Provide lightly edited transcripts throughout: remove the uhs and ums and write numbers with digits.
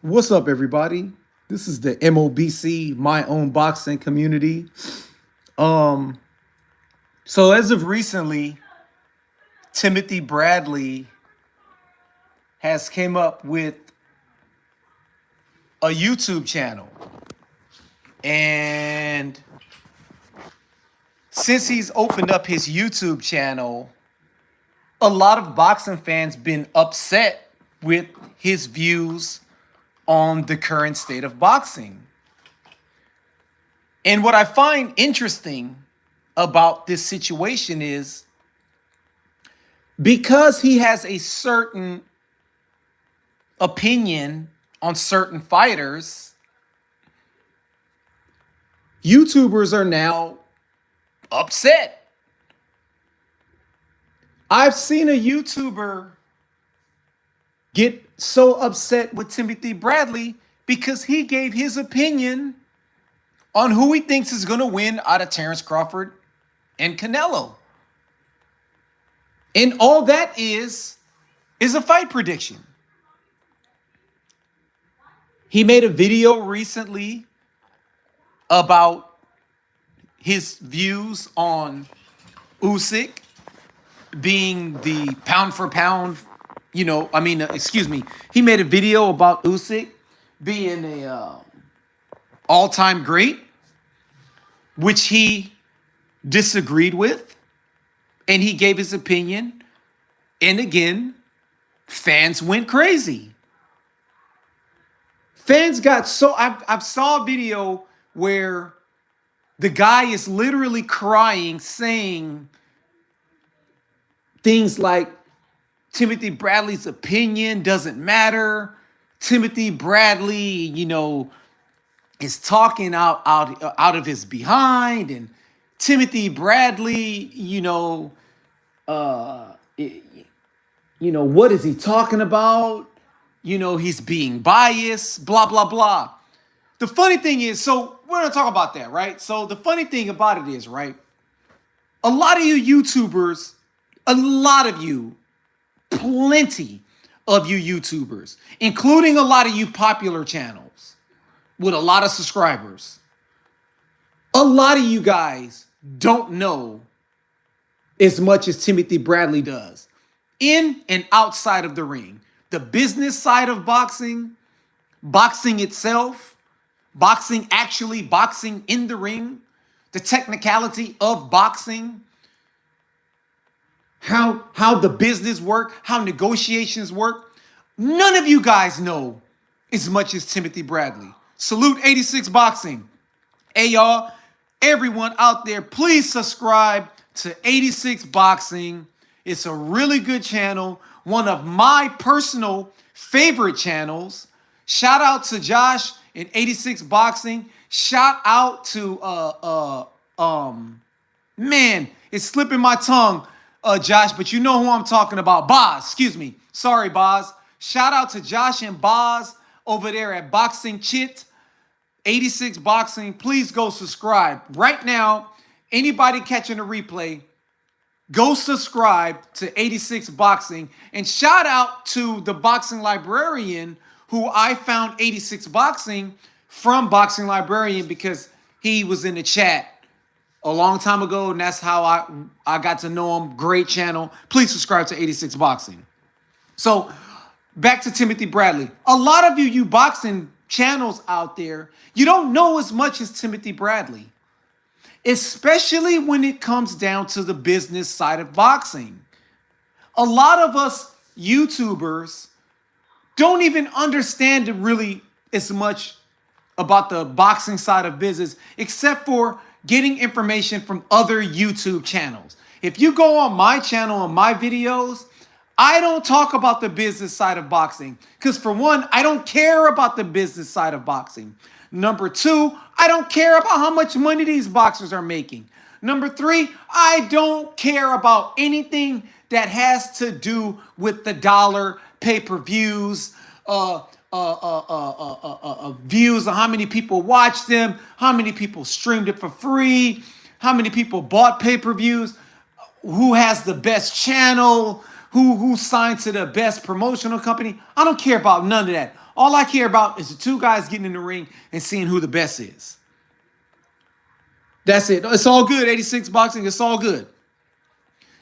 What's up, everybody? This is the MOBC, my own boxing community. Um, so as of recently, Timothy Bradley has came up with a YouTube channel, and since he's opened up his YouTube channel, a lot of boxing fans been upset with his views on the current state of boxing. And what I find interesting about this situation is because he has a certain opinion on certain fighters, YouTubers are now upset. I've seen a YouTuber get so upset with Timothy Bradley because he gave his opinion on who he thinks is going to win out of Terrence Crawford and Canelo. And all that is a fight prediction. He made a video recently about his views on Usyk being the pound for pound, he made a video about Usyk being a all-time great, which he disagreed with, and he gave his opinion. And again, fans went crazy. Fans got so I've saw a video where the guy is literally crying, saying things like Timothy Bradley's opinion doesn't matter. Timothy Bradley, is talking out of his behind, and Timothy Bradley, what is he talking about? He's being biased, blah, blah, blah. The funny thing is, so we're going to talk about that, right? So the funny thing about it is, right, a lot of you YouTubers, plenty of you YouTubers, including a lot of you popular channels with a lot of subscribers, a lot of you guys don't know as much as Timothy Bradley does in and outside of the ring. The business side of boxing, boxing itself, boxing in the ring, the technicality of boxing, how the business work, how negotiations work. None of you guys know as much as Timothy Bradley. Salute 86 Boxing. Hey, y'all, everyone out there, please subscribe to 86 Boxing. It's a really good channel, one of my personal favorite channels. Shout out to Josh in 86 Boxing. Shout out to it's slipping my tongue, Josh, but you know who I'm talking about. Boz, excuse me. Sorry, Boz. Shout out to Josh and Boz over there at Boxing Chit, 86 Boxing. Please go subscribe. Right now, anybody catching a replay, go subscribe to 86 Boxing. And shout out to the Boxing Librarian, who I found 86 Boxing from Boxing Librarian because he was in the chat a long time ago, and that's how I got to know him. Great channel. Please subscribe to 86 Boxing. So back to Timothy Bradley. A lot of you boxing channels out there, you don't know as much as Timothy Bradley, especially when it comes down to the business side of boxing. A lot of us YouTubers don't even understand really as much about the boxing side of business, except for getting information from other YouTube channels. If you go on my channel and my videos, I don't talk about the business side of boxing because, for one, I don't care about the business side of boxing. Number two, I don't care about how much money these boxers are making. Number three, I don't care about anything that has to do with the dollar, pay-per-views, views on how many people watched them, how many people streamed it for free, how many people bought pay-per-views, who has the best channel, who signed to the best promotional company. I don't care about none of that. All I care about is the two guys getting in the ring and seeing who the best is. That's it. It's all good, 86 Boxing. It's all good.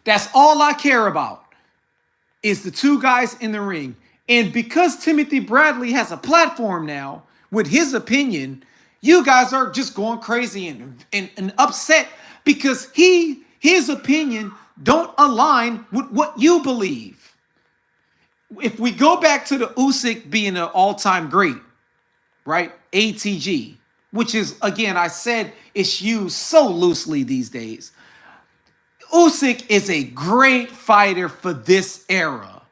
That's all I care about is the two guys in the ring. And because Timothy Bradley has a platform now with his opinion, you guys are just going crazy and upset because his opinion don't align with what you believe. If we go back to the Usyk being an all-time great, right? ATG, which is, again, I said it's used so loosely these days. Usyk is a great fighter for this era.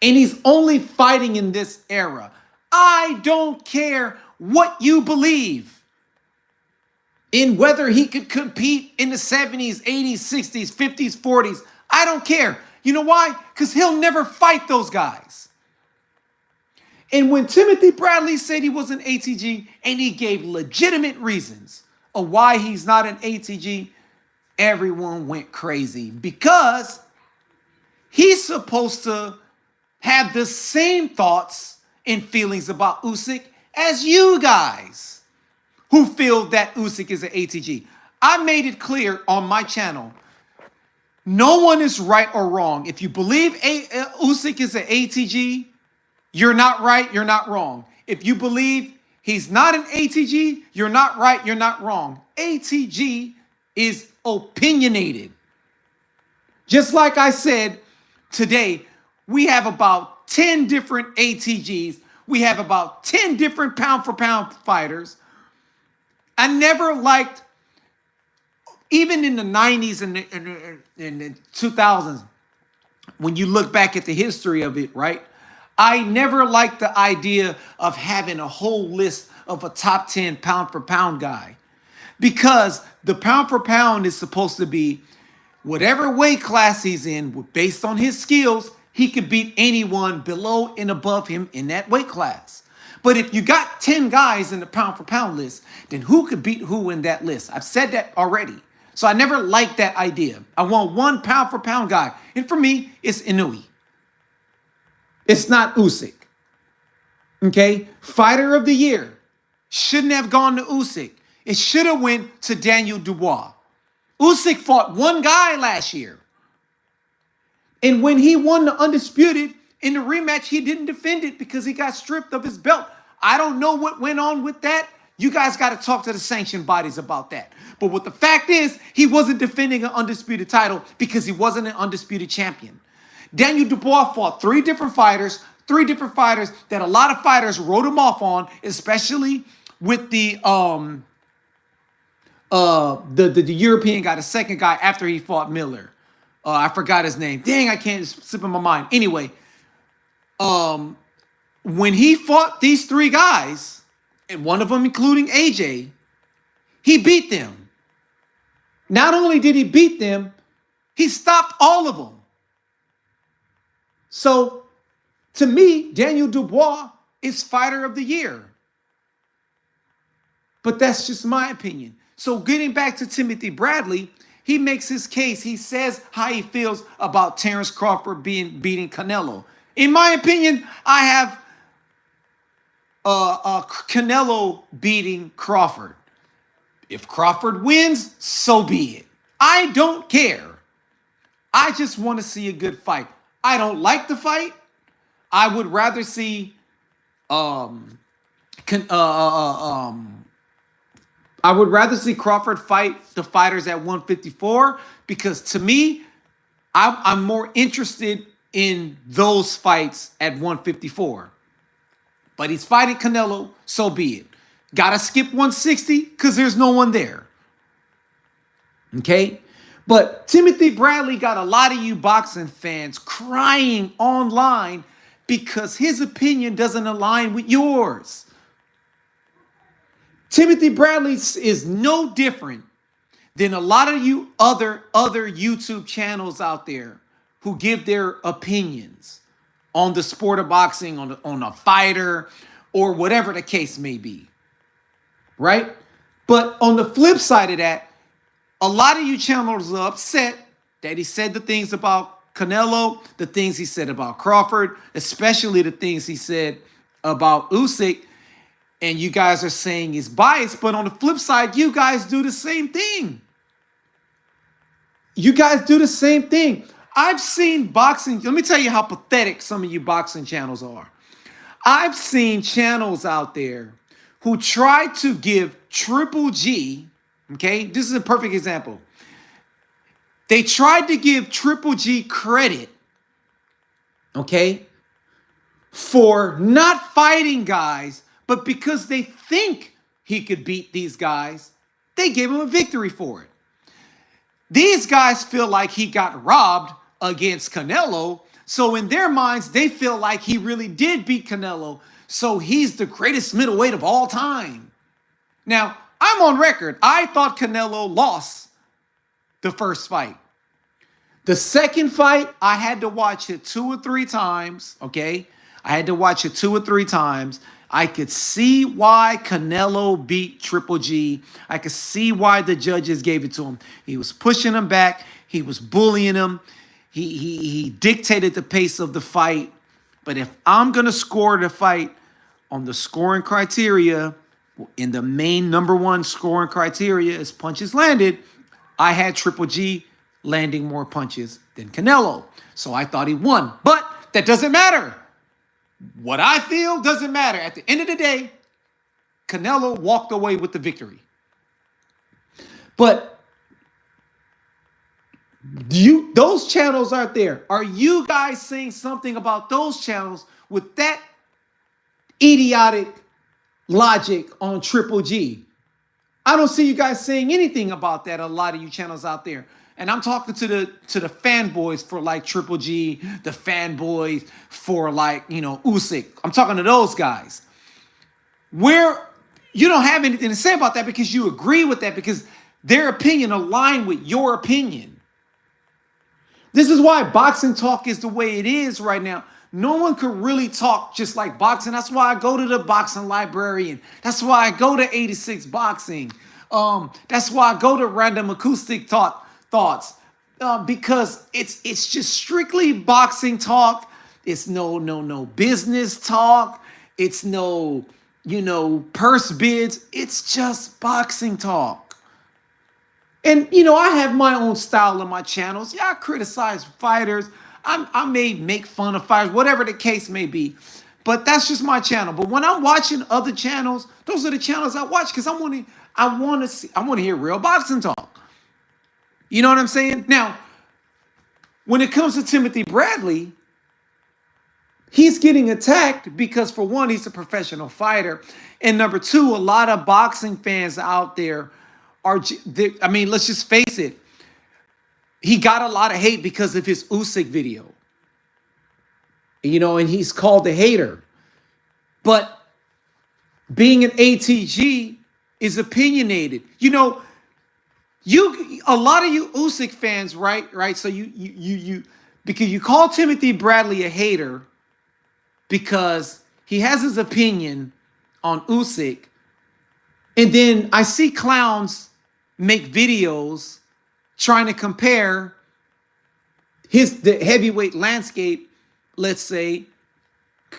And he's only fighting in this era. I don't care what you believe in whether he could compete in the 70s, 80s, 60s, 50s, 40s. I don't care. You know why? Because he'll never fight those guys. And when Timothy Bradley said he was an ATG and he gave legitimate reasons of why he's not an ATG, everyone went crazy because he's supposed to have the same thoughts and feelings about Usyk as you guys who feel that Usyk is an ATG. I made it clear on my channel. No one is right or wrong. If you believe Usyk is an ATG, you're not right, you're not wrong. If you believe he's not an ATG, you're not right, you're not wrong. ATG is opinionated. Just like I said today, we have about 10 different ATGs. We have about 10 different pound-for-pound fighters. I never liked, even in the 90s and the 2000s, when you look back at the history of it, right? I never liked the idea of having a whole list of a top 10 pound-for-pound guy. Because the pound-for-pound is supposed to be whatever weight class he's in, based on his skills, he could beat anyone below and above him in that weight class. But if you got 10 guys in the pound-for-pound list, then who could beat who in that list? I've said that already. So I never liked that idea. I want one pound-for-pound guy. And for me, it's Inoue. It's not Usyk. Okay? Fighter of the year. Shouldn't have gone to Usyk. It should have went to Daniel Dubois. Usyk fought one guy last year. And when he won the Undisputed in the rematch, he didn't defend it because he got stripped of his belt. I don't know what went on with that. You guys got to talk to the sanctioned bodies about that. But what the fact is, he wasn't defending an undisputed title because he wasn't an undisputed champion. Daniel Dubois fought three different fighters that a lot of fighters wrote him off on, especially with the European guy, the second guy after he fought Miller. I forgot his name. Dang, I can't slip in my mind. Anyway, when he fought these three guys, and one of them including AJ, he beat them. Not only did he beat them, he stopped all of them. So, to me, Daniel Dubois is fighter of the year. But that's just my opinion. So getting back to Timothy Bradley, he makes his case. He says how he feels about Terrence Crawford beating Canelo. In my opinion, I have Canelo beating Crawford. If Crawford wins, so be it. I don't care. I just want to see a good fight. I don't like the fight. I would rather see I would rather see Crawford fight the fighters at 154 because to me, I'm more interested in those fights at 154. But he's fighting Canelo, so be it. Gotta skip 160 because there's no one there. Okay? But Timothy Bradley got a lot of you boxing fans crying online because his opinion doesn't align with yours. Timothy Bradley is no different than a lot of you other YouTube channels out there who give their opinions on the sport of boxing, on a fighter, or whatever the case may be. Right? But on the flip side of that, a lot of you channels are upset that he said the things about Canelo, the things he said about Crawford, especially the things he said about Usyk, and you guys are saying he's biased, but on the flip side, you guys do the same thing. You guys do the same thing. I've seen boxing. Let me tell you how pathetic some of you boxing channels are. I've seen channels out there who try to give Triple G, okay, this is a perfect example. They tried to give Triple G credit, okay, for not fighting guys, but because they think he could beat these guys, they gave him a victory for it. These guys feel like he got robbed against Canelo, so in their minds, they feel like he really did beat Canelo, so he's the greatest middleweight of all time. Now, I'm on record. I thought Canelo lost the first fight. The second fight, I had to watch it 2 or 3 times, okay? I had to watch it 2 or 3 times. I could see why Canelo beat Triple G. I could see why the judges gave it to him. He was pushing him back. He was bullying him. He dictated the pace of the fight. But if I'm going to score the fight on the scoring criteria, in the main number 1 scoring criteria is punches landed, I had Triple G landing more punches than Canelo. So I thought he won. But that doesn't matter. What I feel doesn't matter. At the end of the day, Canelo walked away with the victory. But those channels out there, are you guys saying something about those channels with that idiotic logic on Triple G? I don't see you guys saying anything about that, a lot of you channels out there. And I'm talking to the fanboys for like Triple G, the fanboys for like, you know, Usyk. I'm talking to those guys. Where you don't have anything to say about that because you agree with that because their opinion aligned with your opinion. This is why boxing talk is the way it is right now. No one could really talk just like boxing. That's why I go to the boxing librarian. That's why I go to 86 Boxing. That's why I go to Random Acoustic Thoughts. Because it's just strictly boxing talk. It's no business talk. It's no, purse bids. It's just boxing talk. And, I have my own style on my channels. Yeah, I criticize fighters. I may make fun of fighters, whatever the case may be. But that's just my channel. But when I'm watching other channels, those are the channels I watch because I want to hear real boxing talk. You know what I'm saying? Now, when it comes to Timothy Bradley, he's getting attacked because, for one, he's a professional fighter. And number 2, a lot of boxing fans out there let's just face it. He got a lot of hate because of his Usyk video. And he's called a hater. But being an ATG is opinionated. A lot of you Usyk fans, right? So because you call Timothy Bradley a hater because he has his opinion on Usyk. And then I see clowns make videos trying to compare the heavyweight landscape, let's say,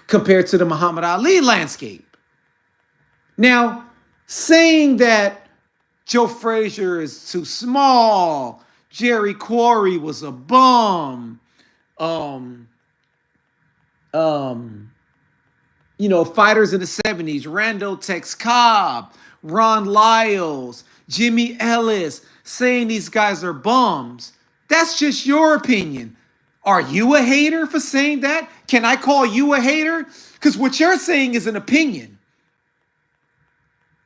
compared to the Muhammad Ali landscape. Now, saying that Joe Frazier is too small, Jerry Quarry was a bum, fighters in the 70s, Randall Tex Cobb, Ron Lyles, Jimmy Ellis, saying these guys are bums. That's just your opinion. Are you a hater for saying that? Can I call you a hater? Because what you're saying is an opinion.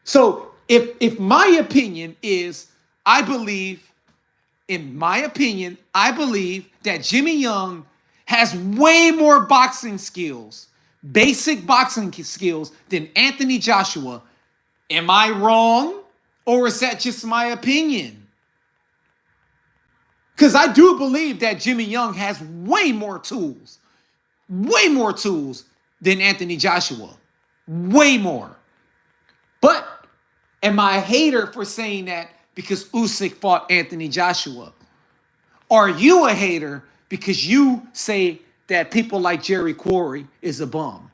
So if my opinion is, I believe that Jimmy Young has way more boxing skills, basic boxing skills, than Anthony Joshua. Am I wrong? Or is that just my opinion? Because I do believe that Jimmy Young has way more tools than Anthony Joshua. Way more. But am I a hater for saying that because Usyk fought Anthony Joshua? Are you a hater because you say that people like Jerry Quarry is a bum?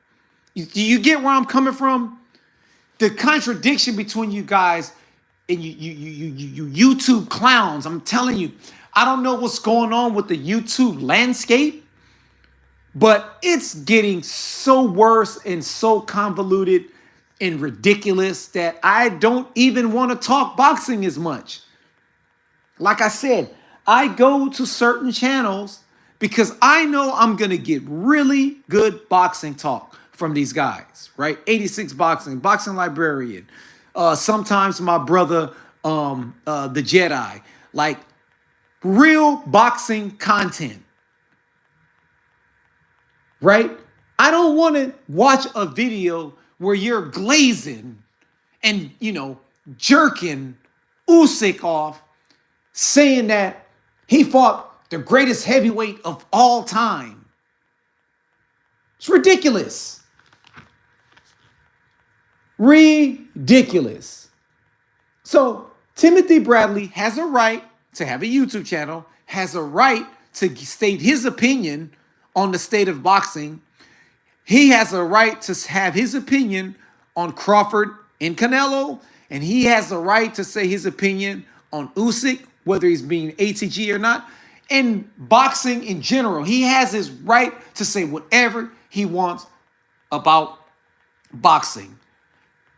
Do you get where I'm coming from? The contradiction between you guys and you YouTube clowns. I'm telling you, I don't know what's going on with the YouTube landscape, but it's getting so worse and so convoluted and ridiculous that I don't even want to talk boxing as much. Like I said, I go to certain channels because I know I'm going to get really good boxing talk from these guys, right? 86 Boxing, Boxing Librarian, sometimes my brother, the Jedi, like real boxing content, right? I don't want to watch a video where you're glazing and, jerking Usyk off, saying that he fought the greatest heavyweight of all time. It's ridiculous. Ridiculous. So Timothy Bradley has a right to have a YouTube channel, has a right to state his opinion on the state of boxing. He has a right to have his opinion on Crawford and Canelo, and he has the right to say his opinion on Usyk, whether he's being ATG or not. In boxing in general, he has his right to say whatever he wants about boxing.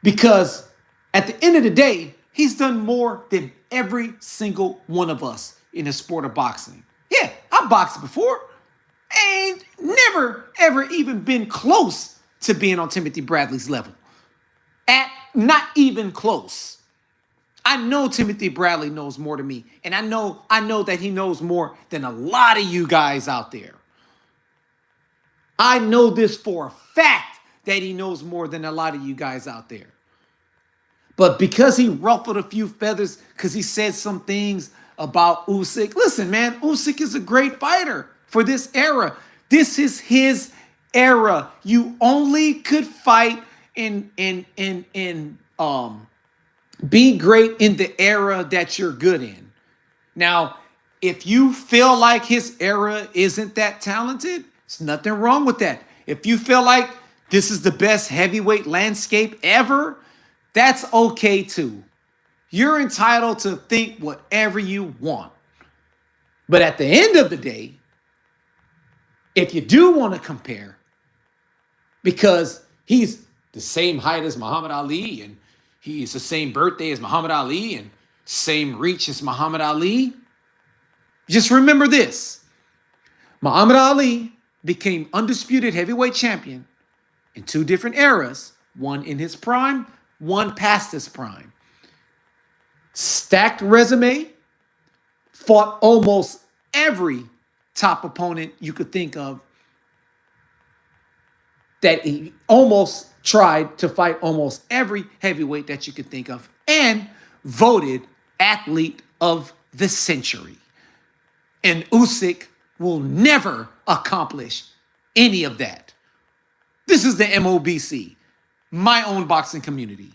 Because at the end of the day, he's done more than every single one of us in the sport of boxing. Yeah, I boxed before. Ain't never, ever even been close to being on Timothy Bradley's level. Not even close. I know Timothy Bradley knows more than me. And I know that he knows more than a lot of you guys out there. I know this for a fact that he knows more than a lot of you guys out there. But because he ruffled a few feathers, because he said some things about Usyk. Listen, man, Usyk is a great fighter for this era. This is his era. You only could fight in be great in the era that you're good in. Now, if you feel like his era isn't that talented, there's nothing wrong with that. If you feel like this is the best heavyweight landscape ever, that's okay too. You're entitled to think whatever you want. But at the end of the day, if you do want to compare, because he's the same height as Muhammad Ali and he's the same birthday as Muhammad Ali and same reach as Muhammad Ali, just remember this. Muhammad Ali became undisputed heavyweight champion in two different eras, one in his prime, one past his prime. Stacked resume, fought almost every top opponent you could think of, that he almost tried to fight almost every heavyweight that you could think of, and voted athlete of the century. And Usyk will never accomplish any of that. This is the MOBC, my own boxing community.